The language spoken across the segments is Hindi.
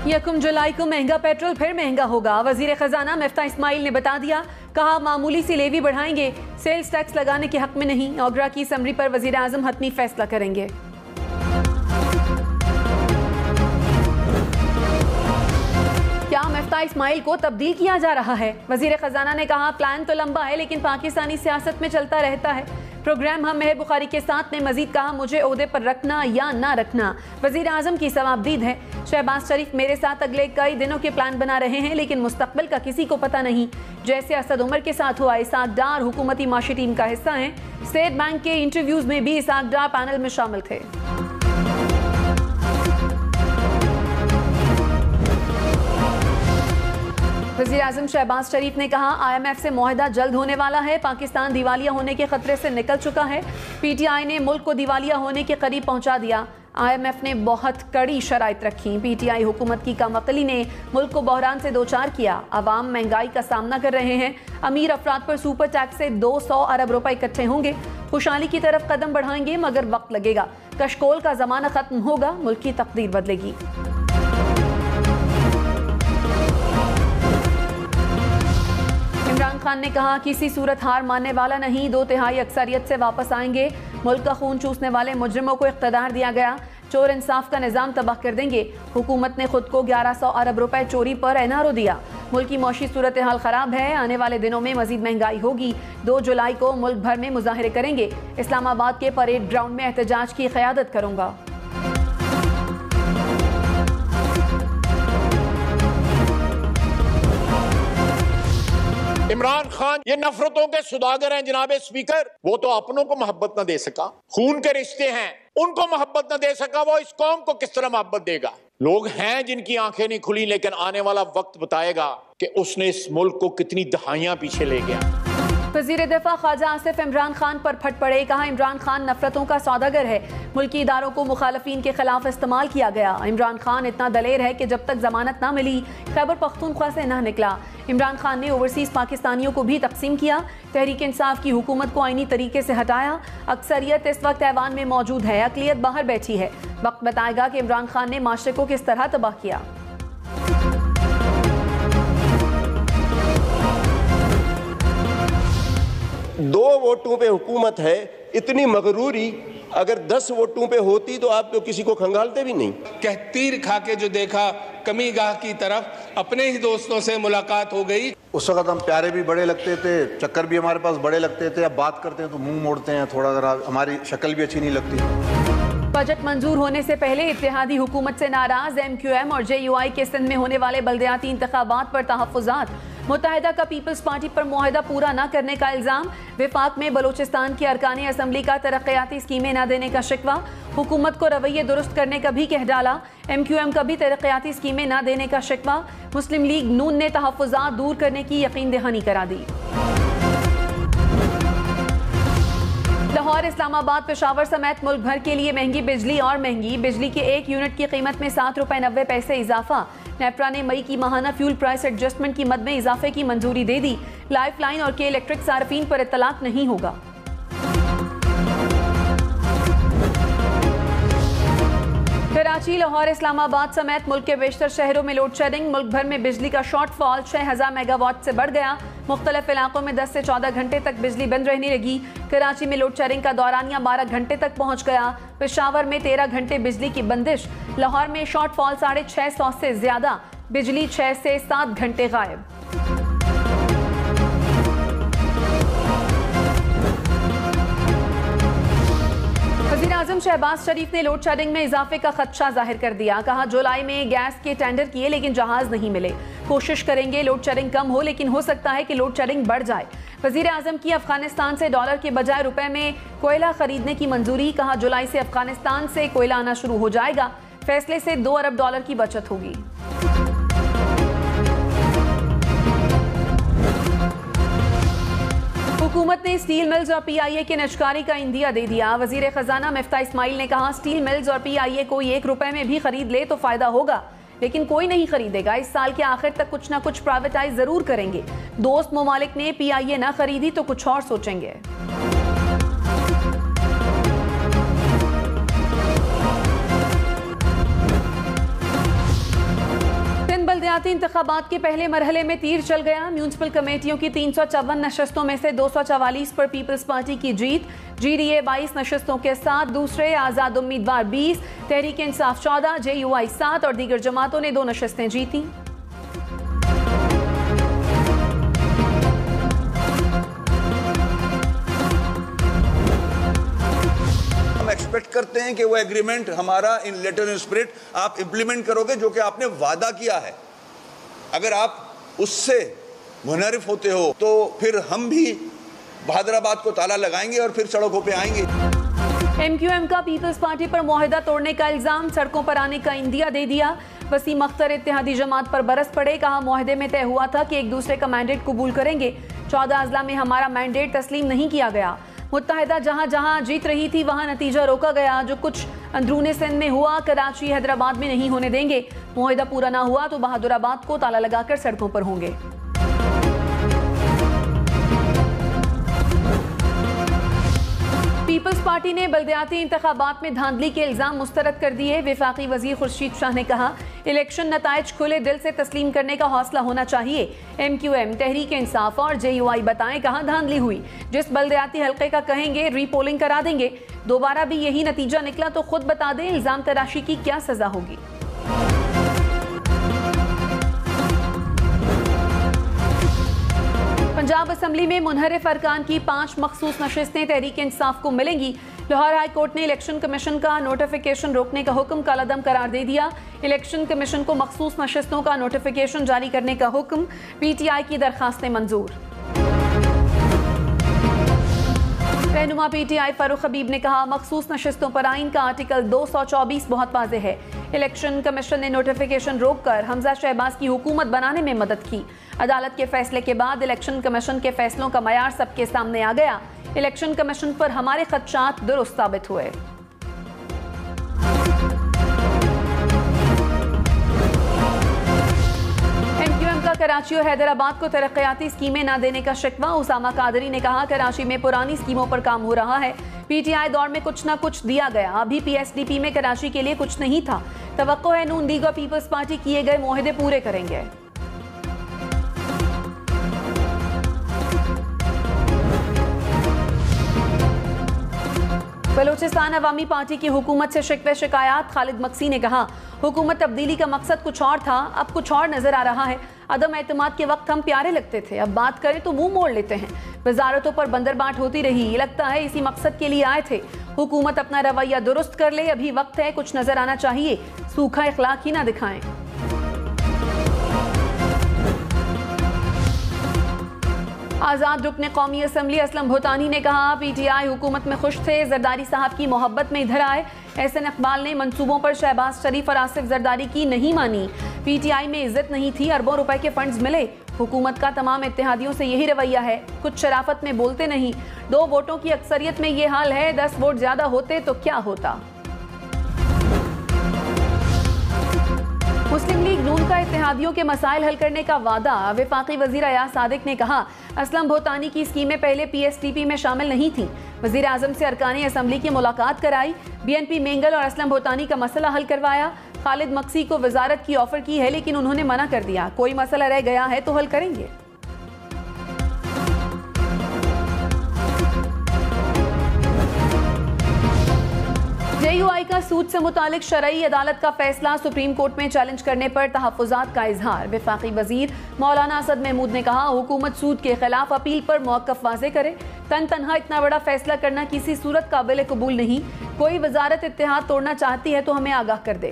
1 जुलाई को महंगा पेट्रोल फिर महंगा होगा। वजीर खजाना मिफ्ता इस्माइल ने बता दिया, कहा मामूली सी लेवी बढ़ाएंगे, सेल्स टैक्स लगाने के हक में नहीं। ओगरा की असम्बली पर वजीर आजम हतमी फैसला करेंगे। क्या मिफ्ता इस्माइल को तब्दील किया जा रहा है? वजीर खजाना ने कहा, प्लान तो लंबा है लेकिन पाकिस्तानी सियासत में चलता रहता है। प्रोग्राम हम मेहर बुखारी के साथ ने मजीद कहा, मुझे ओहदे पर रखना या ना रखना वजीर आजम की सवाबदीद है। शहबाज शरीफ मेरे साथ अगले कई दिनों के प्लान बना रहे हैं लेकिन मुस्तकबिल का किसी को पता नहीं। जैसे असद उमर के साथ हुआ, इसाक डार हुकूमती माशी टीम का हिस्सा है। स्टेट बैंक के इंटरव्यूज में भी इसाक डार पैनल में शामिल थे। वज़ीर आज़म शहबाज शरीफ ने कहा, IMF से मुआहदा जल्द होने वाला है। पाकिस्तान दिवालिया होने के खतरे से निकल चुका है। PTI ने मुल्क को दिवालिया होने के करीब पहुंचा दिया। IMF ने बहुत कड़ी शराइत रखी। PTI हुकूमत की कमअक्ली ने मुल्क को बहरान से दोचार किया। अवाम महंगाई का सामना कर रहे हैं। अमीर अफराद पर सुपर टैक्स से 200 अरब रुपए इकट्ठे होंगे। खुशहाली की तरफ कदम बढ़ाएंगे मगर वक्त लगेगा। कशकोल का जमाना खत्म होगा, मुल्क की तकदीर बदलेगी। इमरान खान ने कहा, किसी सूरत हार मानने वाला नहीं, 2/3 अक्सरियत से वापस आएंगे। मुल्क का खून चूसने वाले मुजरिमों को इख्तियार दिया गया। चोर इंसाफ का निज़ाम तबाह कर देंगे। हुकूमत ने खुद को 1100 अरब रुपए चोरी पर NRO दिया। मुल्क की मौशी सूरत हाल खराब है। आने वाले दिनों में मजीद महंगाई होगी। 2 जुलाई को मुल्क भर में मुजाहरे करेंगे। इस्लामाबाद के परेड ग्राउंड में एहतजाज की क़यादत करूंगा। इमरान खान ये नफरतों के सुदागर हैं जनाब स्पीकर। वो तो अपनों को मोहब्बत न दे सका, खून के रिश्ते हैं उनको मोहब्बत न दे सका, वो इस कौम को किस तरह मोहब्बत देगा? लोग हैं जिनकी आंखें नहीं खुली, लेकिन आने वाला वक्त बताएगा कि उसने इस मुल्क को कितनी दहाइयां पीछे ले गया। वज़ीर दिफा ख्वाजा आसिफ इमरान खान पर फट पड़े। कहा, इमरान खान नफरतों का सौदागर है। मुल्की इदारों को मुखालफीन के खिलाफ इस्तेमाल किया गया। इमरान खान इतना दलेर है कि जब तक जमानत ना मिली खैबर पख्तूनख्वा से ना निकला। इमरान खान ने ओवरसीज पाकिस्तानियों को भी तकसीम किया। तहरीक इंसाफ की हुकूमत को आईनी तरीके से हटाया। अक्सरियत इस वक्त ऐवान में मौजूद है, अकलियत बाहर बैठी है। वक्त बताएगा कि इमरान खान ने माशरे को किस तरह तबाह किया। दो वोटों पे हुकूमत है, इतनी मगरूरी अगर 10 वोटों पे होती तो आप तो किसी को खंगालते भी नहीं। तीर खा के जो देखा कमी गाह की तरफ, अपने ही दोस्तों से मुलाकात हो गई। उस वक्त हम प्यारे भी बड़े लगते थे, चक्कर भी हमारे पास बड़े लगते थे। अब बात करते हैं तो मुंह मोड़ते हैं, थोड़ा जरा हमारी शक्ल भी अच्छी नहीं लगती। बजट मंजूर होने से पहले इत्तेहादी हुकूमत से नाराज MQM और JUI के सिंध में होने वाले बल्दियाती इंतखाबात पर तहफ़्फ़ुज़ात। मुत्तहिदा का पीपल्स पार्टी पर मुआहदा पूरा न करने का इल्ज़ाम। विफाक में बलूचिस्तान की अरकानी असम्बली का तरक्याती स्कीमें न देने का शिकवा। हुकूमत को रवैये दुरुस्त करने का भी कह डाला। MQM का भी तरक्याती स्कीमें न देने का शिकवा। मुस्लिम लीग नून ने तहफ़्फ़ुज़ात दूर करने की यकीन दहानी करा दी। लाहौर, इस्लामाबाद, पेशावर समेत मुल्क भर के लिए महंगी बिजली और महंगी। बिजली के 1 यूनिट की कीमत में 7 रुपए 90 पैसे इजाफा। नेपरा ने मई की माहाना फ्यूल प्राइस एडजस्टमेंट की मद में इजाफे की मंजूरी दे दी। लाइफ लाइन और के इलेक्ट्रिक सार्फिन पर इत्तलाक नहीं होगा। कराची, लाहौर, इस्लामाबाद समेत मुल्क के बेशतर शहरों में लोड शेडिंग। मुल्क भर में बिजली का शॉर्टफॉल 6000 मेगावाट से बढ़ गया। मुख्तलिफ इलाकों में 10 से 14 घंटे तक बिजली बंद रहने लगी। कराची में लोड शेडिंग का दौरानिया 12 घंटे तक पहुंच गया। पेशावर में 13 घंटे बिजली की बंदिश। लाहौर में शॉर्टफॉल 650 से ज्यादा, बिजली 6 से 7 घंटे गायब। वज़ीर आज़म शहबाज शरीफ ने लोड शेडिंग में इजाफे का खदशा जाहिर कर दिया। कहा, जुलाई में गैस के टेंडर किए लेकिन जहाज नहीं मिले। कोशिश करेंगे लोड शेडिंग कम हो, लेकिन हो सकता है कि लोड शेडिंग बढ़ जाए। वज़ीर आज़म की अफगानिस्तान से डॉलर के बजाय रुपए में कोयला खरीदने की मंजूरी। कहा, जुलाई से अफगानिस्तान से कोयला आना शुरू हो जाएगा। फैसले से $2 अरब की बचत होगी। हुकूमत ने स्टील मिल्स और PIA के निजकारी का इंदिया दे दिया। वजीर खजाना मिफ्ता इस्माइल ने कहा, स्टील मिल्स और PIA कोई 1 रुपए में भी खरीद ले तो फायदा होगा, लेकिन कोई नहीं खरीदेगा। इस साल के आखिर तक कुछ ना कुछ प्राइवेटाइज जरूर करेंगे। दोस्त ममालिक ने PIA ना खरीदी तो कुछ और सोचेंगे। बलदियाती इंतखाबात के पहले मरहले में तीर चल गया। म्यूनिसिपल कमेटियों की 354 नशस्तों में से 244 पर पीपल्स पार्टी की जीत। GDA 22 नशस्तों के साथ दूसरे, आज़ाद उम्मीदवार 20, तहरीक इंसाफ 14, JUI 7 और दीगर जमातों ने 2 नशस्तें जीती। एक्सपेक्ट करते हैं कि वो एग्रीमेंट हमारा इन लेटर इन स्पिरिट आप इंप्लीमेंट करोगे, जो कि आपने वादा किया है। अगर आप उससे मुनहरिफ होते हो तो फिर हम भी बहादुराबाद को ताला लगाएंगे और फिर सड़कों पे आएंगे। MQM का पीपल्स पार्टी पर मुआहदा तोड़ने का इल्जाम, सड़कों पर आने का इंदिया दे दिया। वसीम अख्तर इत्तेहादी जमात पर बरस पड़े, कहा मुआहदे में तय हुआ था कि एक दूसरे का मैंडेट कबूल करेंगे। 14 अजला में हमारा मैंडेट तस्लीम नहीं किया गया। मुत्तहिदा जहां जहां जीत रही थी वहां नतीजा रोका गया। जो कुछ अंदरूनी सिंध में हुआ कराची हैदराबाद में नहीं होने देंगे। मुआहदा पूरा ना हुआ तो बहादुराबाद को ताला लगाकर सड़कों पर होंगे। पीपल्स पार्टी ने बलदियाती इंतखाबात में धांधली के इल्जाम मुस्तरद कर दिए। वफाकी वजीर खुर्शीद शाह ने कहा, इलेक्शन नताइज खुले दिल से तस्लीम करने का हौसला होना चाहिए। MQM, तहरीक इंसाफ और JUI बताएं कहां धांधली हुई। जिस बलदियाती हल्के का कहेंगे रीपोलिंग करा देंगे। दोबारा भी यही नतीजा निकला तो खुद बता दें इल्जाम तराशी की क्या सजा होगी। पंजाब असम्बली में मुनहरिफ अरकान की 5 मखसूस नशिस्तें तहरीक इंसाफ को मिलेंगी। लाहौर हाई कोर्ट ने इलेक्शन कमीशन का नोटिफिकेशन रोकने का हुक्म कालादम करार दे दिया। इलेक्शन कमीशन को मखसूस नशिस्तों का नोटिफिकेशन जारी करने का हुक्म। PTI की दरखास्तें मंजूर। रहनुमा PTI फारूक हबीब ने कहा, मखसूस नशिस्तों पर आइन का आर्टिकल 224 बहुत वाज़ेह है। इलेक्शन कमीशन ने नोटिफिकेशन रोककर हमजा शहबाज की हुकूमत बनाने में मदद की। अदालत के फैसले के बाद इलेक्शन कमीशन के फैसलों का मयार सबके सामने आ गया। इलेक्शन कमीशन पर हमारे खदशात दुरुस्त साबित हुए। MQM का कराची और हैदराबाद को तरक्याती स्कीमें न देने का शिकवा। उसामा कादरी ने कहा, कराची में पुरानी स्कीमों पर काम हो रहा है। PTI दौर में कुछ न कुछ दिया गया। अभी PSDP में कराची के लिए कुछ नहीं था। तवक्को है नून लीग और पीपल्स पार्टी किए गए मुआहदे पूरे करेंगे। बलूचिस्तान अवामी पार्टी की हुकूमत से शिकवे शिकायत। खालिद मक्सी ने कहा, हुकूमत तब्दीली का मकसद कुछ और था, अब कुछ और नजर आ रहा है। अदम एतमाद के वक्त हम प्यारे लगते थे, अब बात करें तो मुंह मोड़ लेते हैं। वजारतों पर बंदरबाट होती रही, ये लगता है इसी मकसद के लिए आए थे। हुकूमत अपना रवैया दुरुस्त कर ले, अभी वक्त है, कुछ नजर आना चाहिए। सूखा इखलाक ही ना दिखाएं। आज़ाद रुकने कौमी असम्बली असलम भूटानी ने कहा, PTI हुकूमत में खुश थे, जरदारी साहब की मोहब्बत में इधर आए। एहसन इकबाल ने मंसूबों पर शहबाज शरीफ और आसिफ जरदारी की नहीं मानी। PTI में इज्जत नहीं थी, अरबों रुपए के फंड्स मिले। हुकूमत का तमाम इत्तेहादियों से यही रवैया है, कुछ शराफत में बोलते नहीं। 2 वोटों की अक्सरियत में ये हाल है, 10 वोट ज्यादा होते तो क्या होता। मुस्लिम लीग नून का इत्तेहादियों के मसाइल हल करने का वादा। वफाकी वजीर अयाज सादिक ने कहा, असलम भूटानी की स्कीमें पहले PSDP में शामिल नहीं थी। वजीर आजम से अरकानी असम्बली की मुलाकात कराई। BNP मेंगल और असलम भूटानी का मसला हल करवाया। खालिद मक्सी को वजारत की ऑफर की है, लेकिन उन्होंने मना कर दिया। कोई मसला रह गया है तो हल करेंगे। JUI का सूद से मुतालिक शरई अदालत का फैसला सुप्रीम कोर्ट में चैलेंज करने पर तहफ़्फ़ुज़ात का इजहार। वफाकी वजीर मौलाना असद महमूद ने कहा, हुकूमत सूद के खिलाफ अपील पर मौक़िफ़ वाज़े करे। तनहा इतना बड़ा फैसला करना किसी सूरत काबिल कबूल नहीं। कोई वजारत इत्तेहाद तोड़ना चाहती है तो हमें आगाह कर दे।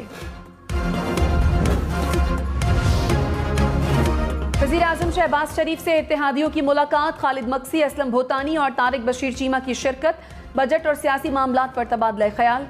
वज़ीर आज़म शहबाज शरीफ से इत्तेहादियों की मुलाकात। खालिद मक्सी, असलम भूटानी और तारिक बशीर चीमा की शिरकत। बजट और सियासी मामलात पर तबादला ख्याल।